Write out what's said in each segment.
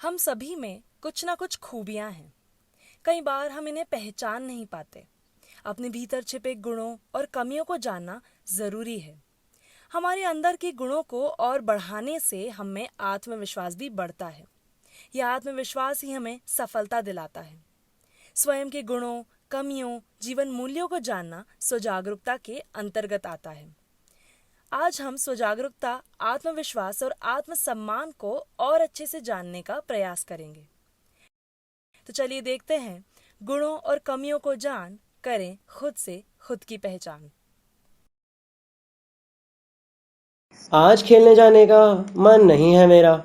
हम सभी में कुछ ना कुछ खूबियां हैं। कई बार हम इन्हें पहचान नहीं पाते। अपने भीतर छिपे गुणों और कमियों को जानना जरूरी है। हमारे अंदर के गुणों को और बढ़ाने से हम में आत्मविश्वास भी बढ़ता है। यह आत्मविश्वास ही हमें सफलता दिलाता है। स्वयं के गुणों, कमियों, जीवन मूल्यों को जानना स्वजागरूकता के अंतर्गत आता है। आज हम स्वजागरूकता, आत्मविश्वास और आत्मसम्मान को और अच्छे से जानने का प्रयास करेंगे। तो चलिए देखते हैं, गुणों और कमियों को जान करें खुद से खुद की पहचान। आज खेलने जाने का मन नहीं है मेरा।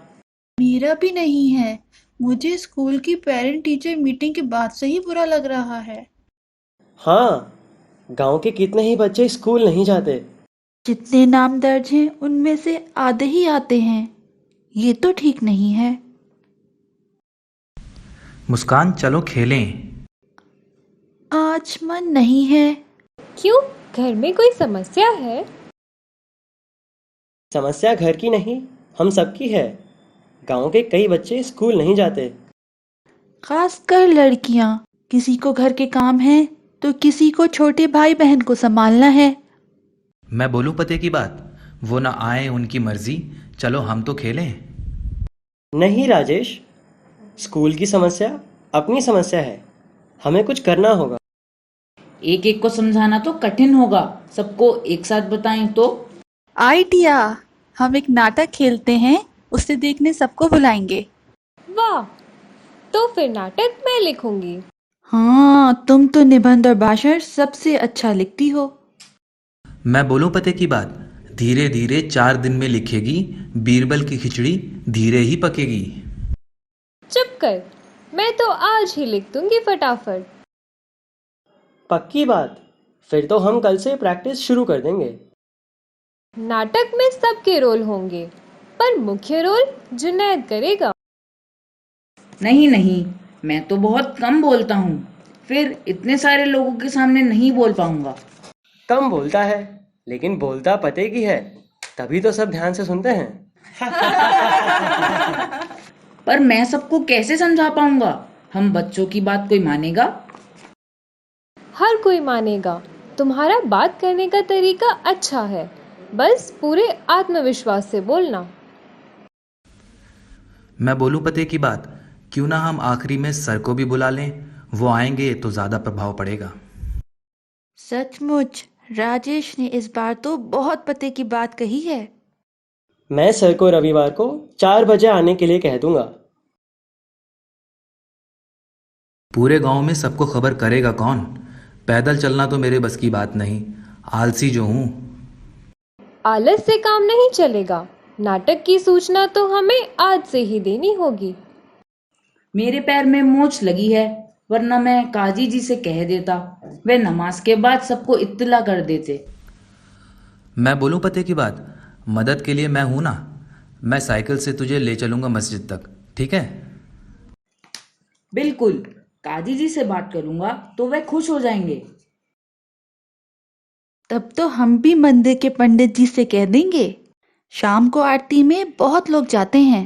मेरा भी नहीं है। मुझे स्कूल की पेरेंट टीचर मीटिंग के बाद से ही बुरा लग रहा है। हाँ, गांव के कितने ही बच्चे स्कूल नहीं जाते। जितने नाम दर्ज हैं उनमें से आधे ही आते हैं। ये तो ठीक नहीं है। मुस्कान, चलो खेलें। आज मन नहीं है। क्यों? घर में कोई समस्या है? समस्या घर की नहीं, हम सबकी है। गांव के कई बच्चे स्कूल नहीं जाते। खासकर लड़कियां। किसी को घर के काम है तो किसी को छोटे भाई बहन को संभालना है। मैं बोलूं पते की बात, वो ना आए उनकी मर्जी, चलो हम तो खेलें। नहीं राजेश, स्कूल की समस्या अपनी समस्या है। हमें कुछ करना होगा। एक एक को समझाना तो कठिन होगा, सबको एक साथ बताएं तो। आइडिया! हम एक नाटक खेलते हैं, उसे देखने सबको बुलाएंगे। वाह! तो फिर नाटक मैं लिखूंगी। हाँ, तुम तो निबंध और भाषण सबसे अच्छा लिखती हो। मैं बोलूं पते की बात, धीरे धीरे 4 दिन में लिखेगी, बीरबल की खिचड़ी धीरे ही पकेगी। चुप कर, मैं तो आज ही लिख दूंगी फटाफट। पक्की बात, फिर तो हम कल से प्रैक्टिस शुरू कर देंगे। नाटक में सबके रोल होंगे, पर मुख्य रोल जुनैद करेगा। नहीं नहीं, मैं तो बहुत कम बोलता हूँ, फिर इतने सारे लोगों के सामने नहीं बोल पाऊंगा। कम बोलता है, लेकिन बोलता पते की है, तभी तो सब ध्यान से सुनते हैं। पर मैं सबको कैसे समझा पाऊंगा? हम बच्चों की बात कोई मानेगा? हर कोई मानेगा। तुम्हारा बात करने का तरीका अच्छा है, बस पूरे आत्मविश्वास से बोलना। मैं बोलूं पते की बात, क्यों ना हम आखिरी में सर को भी बुला लें, वो आएंगे तो ज्यादा प्रभाव पड़ेगा। सचमुच, राजेश ने इस बार तो बहुत पते की बात कही है। मैं सर को रविवार को 4 बजे आने के लिए कह दूंगा। पूरे गांव में सबको खबर करेगा कौन? पैदल चलना तो मेरे बस की बात नहीं, आलसी जो हूं। आलस से काम नहीं चलेगा। नाटक की सूचना तो हमें आज से ही देनी होगी। मेरे पैर में मोच लगी है, वरना मैं काजी जी से कह देता, वे नमाज के बाद सबको इत्तला कर देते। मैं बोलूं पते की बात, मदद के लिए मैं हूं ना। मैं साइकिल से तुझे ले चलूंगा मस्जिद तक, ठीक है? बिल्कुल, काजी जी से बात करूंगा तो वे खुश हो जाएंगे। तब तो हम भी मंदिर के पंडित जी से कह देंगे। शाम को आरती में बहुत लोग जाते हैं।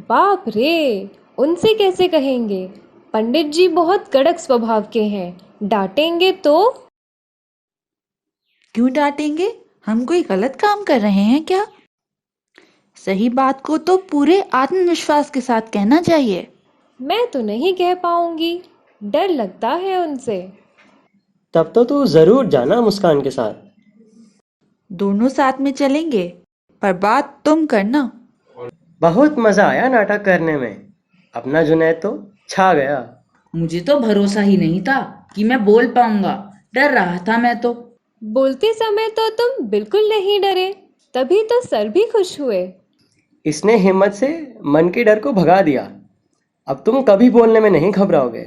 बाप रे, उनसे कैसे कहेंगे? पंडित जी बहुत कड़क स्वभाव के हैं, डांटेंगे तो। क्यों डांटेंगे? हम कोई गलत काम कर रहे हैं क्या? सही बात को तो पूरे आत्मविश्वास के साथ कहना चाहिए। मैं तो नहीं कह पाऊंगी, डर लगता है उनसे। तब तो तू जरूर जाना मुस्कान के साथ। दोनों साथ में चलेंगे, पर बात तुम करना। बहुत मजा आया नाटक करने में। अपना जुनैद तो छा गया। मुझे तो भरोसा ही नहीं था कि मैं बोल पाऊंगा, डर रहा था मैं तो। बोलते समय तो तुम बिल्कुल नहीं डरे, तभी तो सर भी खुश हुए। इसने हिम्मत से मन के डर को भगा दिया। अब तुम कभी बोलने में नहीं घबराओगे।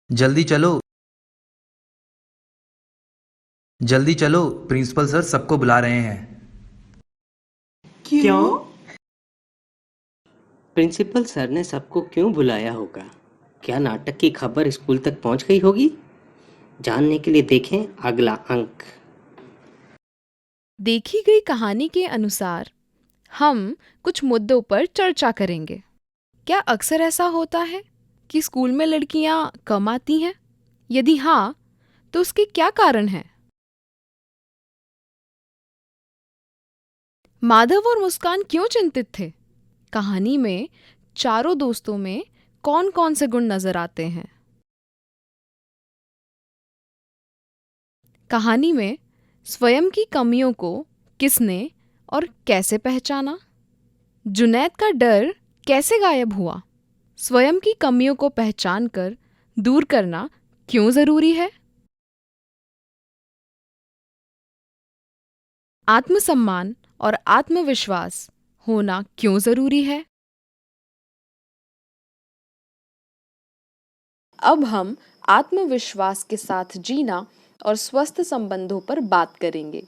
जल्दी चलो, जल्दी चलो, प्रिंसिपल सर सबको बुला रहे हैं। क्यों? प्रिंसिपल सर ने सबको क्यों बुलाया होगा? क्या नाटक की खबर स्कूल तक पहुंच गई होगी? जानने के लिए देखें अगला अंक। देखी गई कहानी के अनुसार हम कुछ मुद्दों पर चर्चा करेंगे। क्या अक्सर ऐसा होता है कि स्कूल में लड़कियां कम आती हैं? यदि हाँ, तो उसके क्या कारण हैं? माधव और मुस्कान क्यों चिंतित थे? कहानी में चारों दोस्तों में कौन कौन से गुण नजर आते हैं? कहानी में स्वयं की कमियों को किसने और कैसे पहचाना? जुनैद का डर कैसे गायब हुआ? स्वयं की कमियों को पहचान कर दूर करना क्यों जरूरी है? आत्मसम्मान और आत्मविश्वास होना क्यों जरूरी है? अब हम आत्मविश्वास के साथ जीना और स्वस्थ संबंधों पर बात करेंगे।